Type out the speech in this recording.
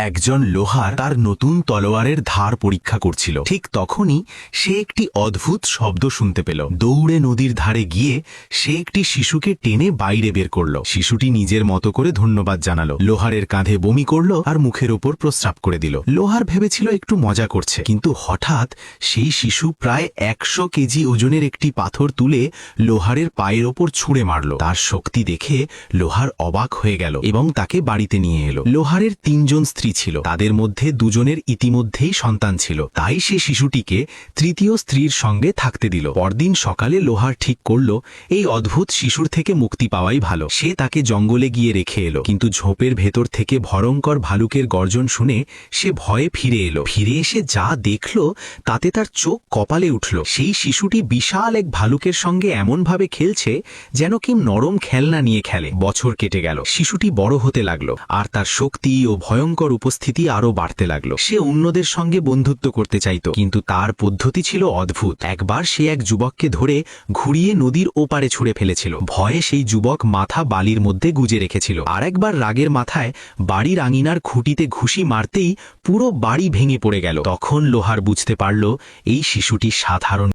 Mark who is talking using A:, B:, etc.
A: একজন লোহার তার নতুন তলোয়ারের ধার পরীক্ষা করছিল। ঠিক তখনই সে একটি অদ্ভুত শব্দ শুনতে পেল। দৌড়ে নদীর ধারে গিয়ে সে একটি শিশুকে টেনে বাইরে বের করল। শিশুটি নিজের মতো করে ধন্যবাদ জানালো, লোহারের কাঁধে বমি করল আর মুখের ওপর প্রস্রাব করে দিল। লোহার ভেবেছিল একটু মজা করছে, কিন্তু হঠাৎ সেই শিশু প্রায় 100 কেজি ওজনের একটি পাথর তুলে লোহারের পায়ের ওপর ছুঁড়ে মারল। তার শক্তি দেখে লোহার অবাক হয়ে গেল এবং তাকে বাড়িতে নিয়ে এলো। লোহারের 3 জন স্ত্রী ছিল, তাদের মধ্যে 2 জনের ইতিমধ্যেই সন্তান ছিল, তাই সে শিশুটিকে তৃতীয় স্ত্রীর সঙ্গে থাকতে দিল। পরদিন সকালে লোহার ঠিক করল এই অদ্ভুত শিশুর থেকে মুক্তি পাওয়াই ভালো। সে তাকে জঙ্গলে গিয়ে রেখে এলো, কিন্তু ঝোপের ভেতর থেকে ভয়ঙ্কর ভালুকের গর্জন শুনে সে ভয়ে ফিরে এলো। ফিরে এসে যা দেখল তাতে তার চোখ কপালে উঠল। সেই শিশুটি বিশাল এক ভালুকের সঙ্গে এমনভাবে খেলছে যেন কি নরম খেলনা নিয়ে খেলে। বছর কেটে গেল, শিশুটি বড় হতে লাগলো আর তার শক্তি ও ভয়ঙ্কর উপস্থিতি আরো বাড়তে লাগলো। সে অন্যদের সঙ্গে বন্ধুত্ব করতে চাইত, কিন্তু তার পদ্ধতি ছিল অদ্ভুত। একবার সে এক যুবককে ধরে ঘুরিয়ে নদীর ওপারে ছুঁড়ে ফেলেছিল। ভয়ে সেই যুবক মাথা বালির মধ্যে গুজে রেখেছিল। আর একবার রাগের মাথায় বাড়ির আঙিনার খুঁটিতে ঘুষি মারতেই পুরো বাড়ি ভেঙে পড়ে গেল। তখন লোহার বুঝতে পারল এই শিশুটি সাধারণ